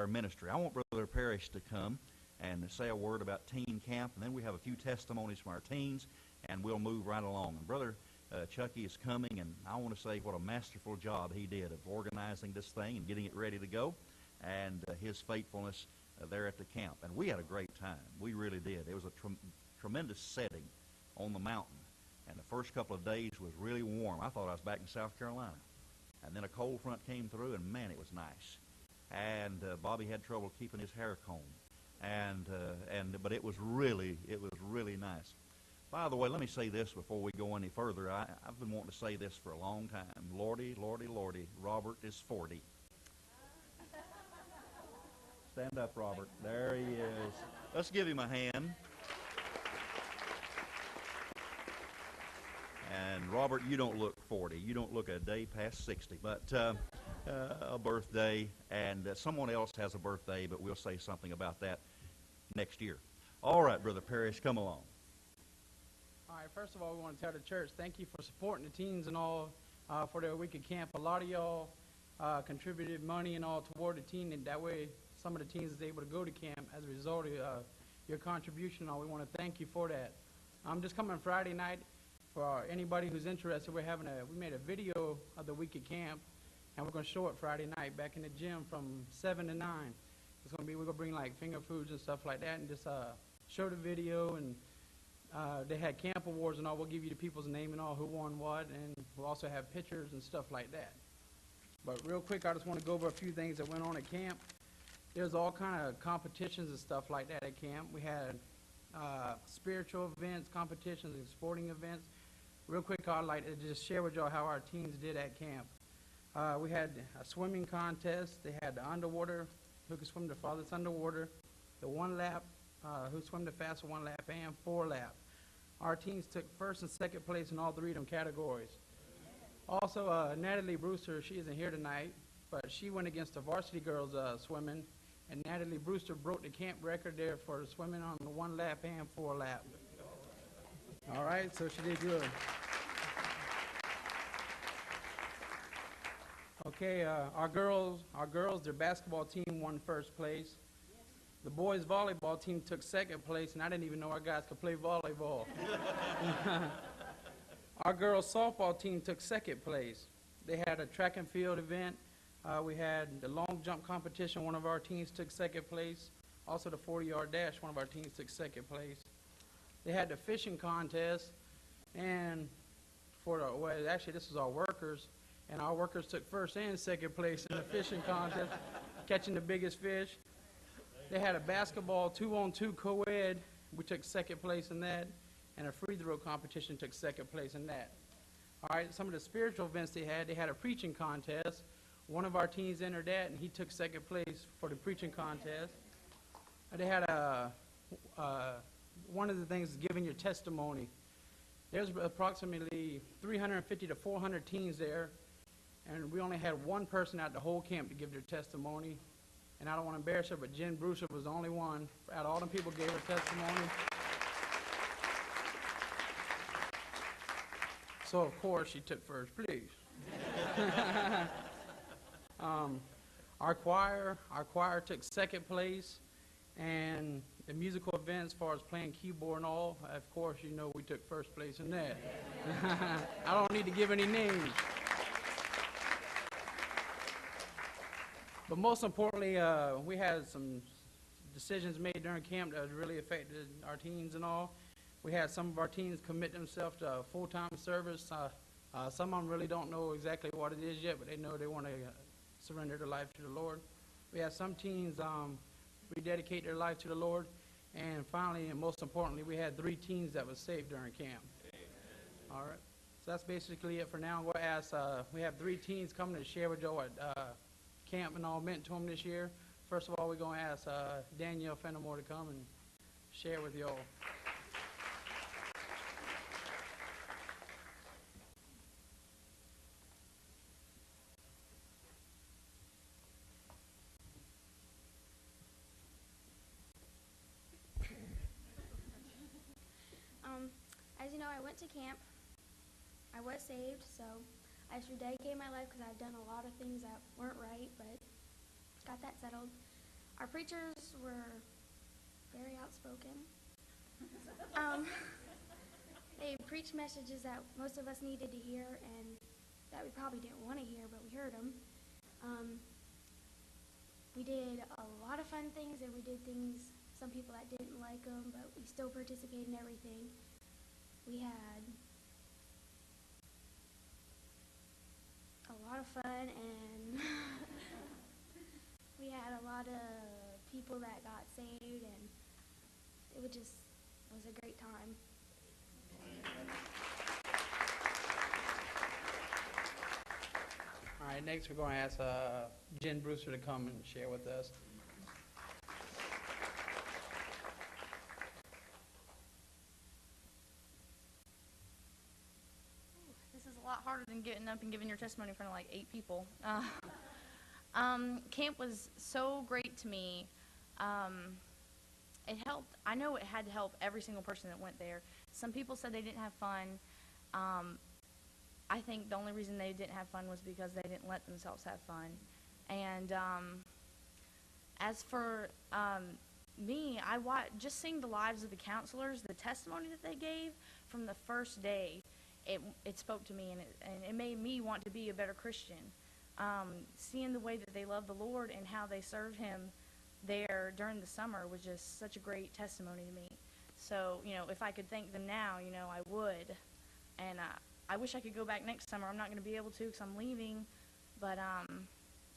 our ministry. I want Brother Parrish to come and say a word about teen camp, and then we have a few testimonies from our teens, and we'll move right along. And Brother Chucky is coming, and I want to say what a masterful job he did of organizing this thing and getting it ready to go, and his faithfulness there at the camp. And we had a great time. We really did. It was a tremendous setting on the mountain, and the first couple of days was really warm. I thought I was back in South Carolina. And then a cold front came through, and man, it was nice. And Bobby had trouble keeping his hair combed, but it was really nice. By the way, let me say this before we go any further. I've been wanting to say this for a long time. Lordy, Lordy, Lordy, Robert is 40. Stand up, Robert. There he is. Let's give him a hand. And Robert, you don't look 40. You don't look a day past 60. But a birthday, and someone else has a birthday, but we'll say something about that next year. All right, Brother Parrish, come along. All right, first of all, we want to tell the church, thank you for supporting the teens and all for their week of camp. A lot of y'all contributed money and all toward the teen, and that way some of the teens is able to go to camp as a result of your contribution. We want to thank you for that. I'm just coming Friday night. For anybody who's interested, we made a video of the week of camp, and we're going to show it Friday night back in the gym from 7 to 9. We're going to bring like finger foods and stuff like that, and just show the video. And they had camp awards and all. We'll give you the people's name and all who won what, and we'll also have pictures and stuff like that. But real quick, I just want to go over a few things that went on at camp. There's all kind of competitions and stuff like that at camp. We had spiritual events, competitions, and sporting events. Real quick, I'd like to just share with y'all how our teens did at camp. We had a swimming contest. They had the underwater, who could swim the farthest underwater, the 1 lap, who swam the fastest 1 lap, and 4 lap. Our teens took first and second place in all 3 of them categories. Also, Natalie Brewster, she isn't here tonight, but she went against the varsity girls swimming, and Natalie Brewster broke the camp record there for swimming on the 1 lap and 4 lap. All right, so she did good. Okay, our girls, their basketball team won first place. The boys' volleyball team took second place, and I didn't even know our guys could play volleyball. Our girls' softball team took second place. They had a track and field event. We had the long jump competition. One of our teams took second place. Also, the 40-yard dash, one of our teams took second place. They had the fishing contest, and actually this was our workers, and our workers took first and second place in the fishing contest, catching the biggest fish. They had a basketball 2-on-2 co-ed. We took second place in that, and a free throw competition took second place in that. All right, some of the spiritual events they had a preaching contest. One of our teens entered that, and he took second place for the preaching contest. They had one of the things is giving your testimony. There's approximately 350 to 400 teens there, and we only had one person at the whole camp to give their testimony. And I don't want to embarrass her, but Jen Brewster was the only one out of all the people gave her testimony. So of course she took first place. Our choir took second place, and the musical events as far as playing keyboard and all, of course, you know we took first place in that. I don't need to give any names. But most importantly, we had some decisions made during camp that really affected our teens and all. We had some of our teens commit themselves to a full-time service. Some of them really don't know exactly what it is yet, but they know they want to surrender their life to the Lord. We had some teens rededicate their life to the Lord. And finally, and most importantly, we had 3 teens that was saved during camp. Amen. All right. So that's basically it for now. We'll ask, we have 3 teens coming to share with y'all what camp and all meant to them this year. First of all, we're going to ask Danielle Fenimore to come and share with y'all. As you know, I went to camp. I was saved, so I just rededicated my life because I've done a lot of things that weren't right, but got that settled. Our preachers were very outspoken. They preached messages that most of us needed to hear and that we probably didn't want to hear, but we heard them. We did a lot of fun things, and we did things, some people that didn't like them, but we still participated in everything. We had a lot of fun, and we had a lot of people that got saved, and it was a great time. All right, next we're going to ask Jen Brewster to come and share with us. This is a lot harder than getting up and giving your testimony in front of like 8 people. Camp was so great to me. It helped. I know it had to help every single person that went there. Some people said they didn't have fun. I think the only reason they didn't have fun was because they didn't let themselves have fun. And as for me, just seeing the lives of the counselors, the testimony that they gave from the first day, it spoke to me, and it made me want to be a better Christian. Seeing the way that they love the Lord and how they served Him there during the summer was just such a great testimony to me. So, if I could thank them now, I would. And I wish I could go back next summer. I'm not going to be able to because I'm leaving. But,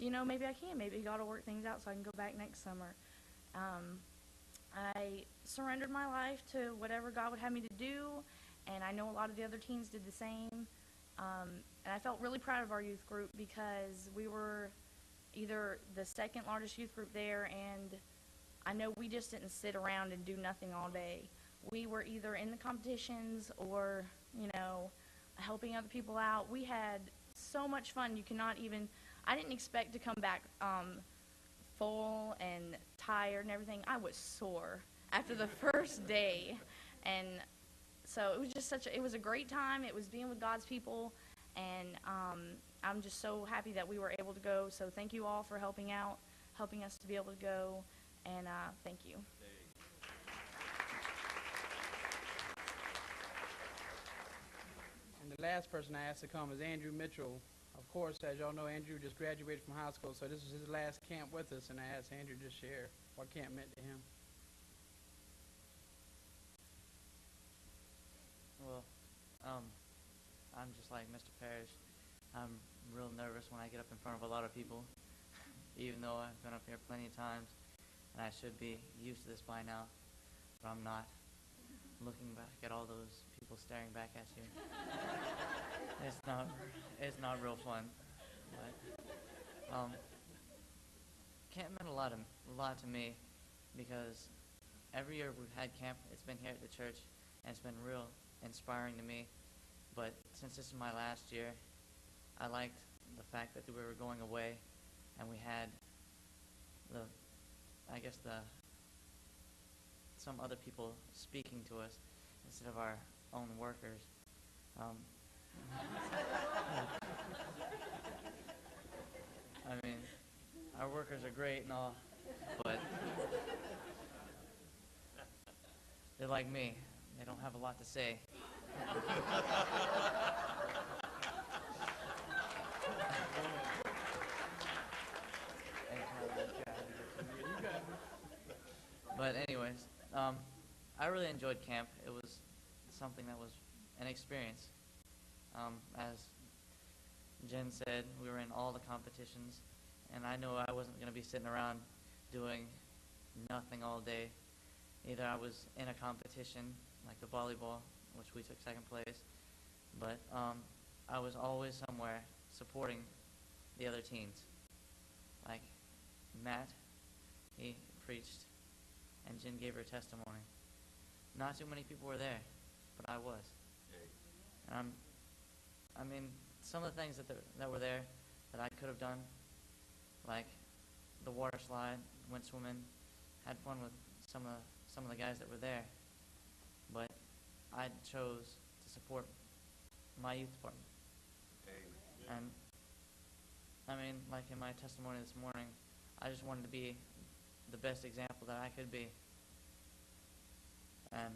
maybe I can. Maybe God will work things out so I can go back next summer. I surrendered my life to whatever God would have me to do, and I know a lot of the other teens did the same. And I felt really proud of our youth group because we were either the second largest youth group there, and I know we just didn't sit around and do nothing all day. We were either in the competitions or, helping other people out. We had so much fun. I didn't expect to come back full and tired and everything. I was sore after the first day. And so it was just it was a great time. It was being with God's people. And I'm just so happy that we were able to go. So thank you all for helping us to be able to go. And thank you. And the last person I asked to come is Andrew Mitchell. Of course, as y'all know, Andrew just graduated from high school, so this was his last camp with us, and I asked Andrew to share what camp meant to him. Well, I'm just like Mr. Parrish. I'm real nervous when I get up in front of a lot of people, even though I've been up here plenty of times, and I should be used to this by now, but I'm not. Looking back at all those people staring back at you, it's not real fun. But camp meant a lot to me because every year we've had camp, it's been here at the church, and it's been real inspiring to me. But since this is my last year, I liked the fact that we were going away, and we had some other people speaking to us instead of our own workers. I mean, our workers are great and all, but they're like me. They don't have a lot to say. But anyways, I really enjoyed camp. It was something that was an experience. As Jen said, we were in all the competitions, and I knew I wasn't going to be sitting around doing nothing all day. Either I was in a competition, like the volleyball, which we took second place, but I was always somewhere supporting the other teens. Like Matt, he preached, and Jen gave her testimony. Not too many people were there, but I was. And I mean, some of the things that were there that I could have done, like the water slide, went swimming, had fun with some of the guys that were there. But I chose to support my youth department. And I mean, like in my testimony this morning, I just wanted to be the best example that I could be. And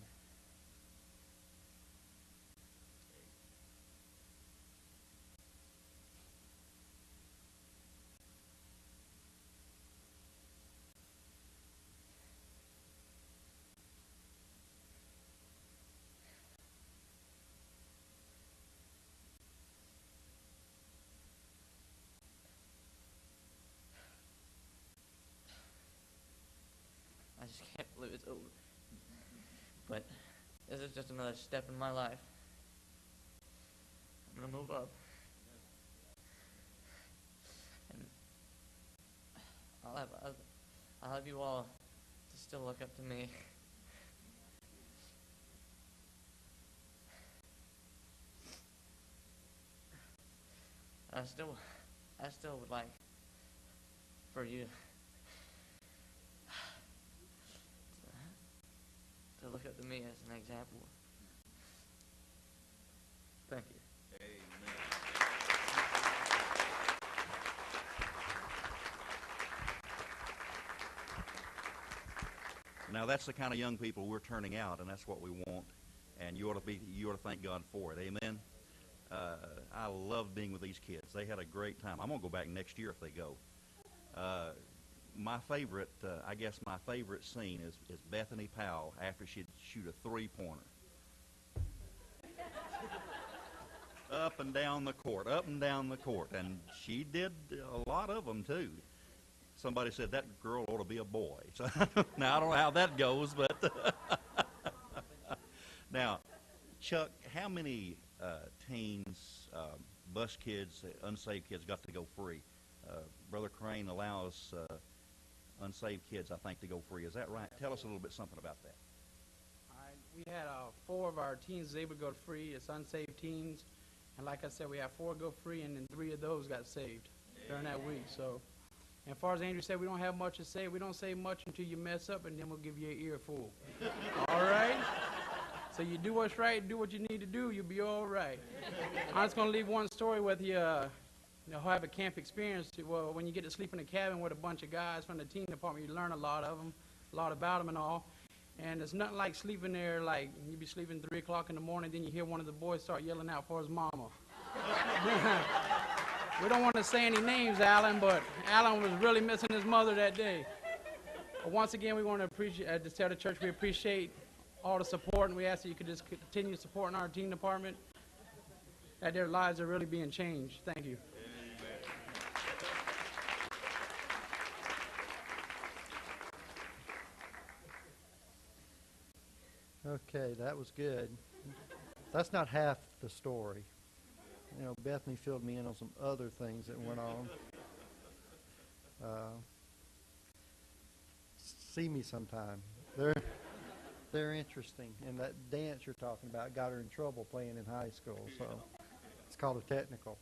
I just can't believe it's over. But this is just another step in my life. I'm going to move up. And I'll have you all to still look up to me. I still would like for you to look up to me as an example. Thank you. Now that's the kind of young people we're turning out, and that's what we want. And you ought to thank God for it. Amen. I love being with these kids. They had a great time. I'm gonna go back next year if they go. My favorite scene is Bethany Powell after she'd shoot a 3-pointer. Up and down the court, and she did a lot of them too. Somebody said that girl ought to be a boy. So now I don't know how that goes, but now, Chuck, how many teens, bus kids, unsaved kids got to go free? Brother Crane allows unsaved kids, I think, to go free. Is that right? Tell us a little bit something about that. All right, we had 4 of our teens able to go free. It's unsaved teens. And like I said, we had 4 go free, and then 3 of those got saved during that week. So, and as far as Andrew said, we don't have much to say. We don't say much until you mess up, and then we'll give you an earful. All right? So you do what's right, do what you need to do, you'll be all right. I'm just going to leave one story with you. Have a camp experience. Well, when you get to sleep in a cabin with a bunch of guys from the teen department, you learn a lot about them and all. And it's nothing like sleeping there, like you be sleeping 3 o'clock in the morning, then you hear one of the boys start yelling out for his mama. We don't want to say any names, Alan, but Alan was really missing his mother that day. But once again, we want to just tell the church we appreciate all the support, and we ask that you could just continue supporting our teen department, that their lives are really being changed. Thank you. Okay, that was good. That's not half the story. You know, Bethany filled me in on some other things that went on. See me sometime. They're interesting. And that dance you're talking about got her in trouble playing in high school, so it's called a technical.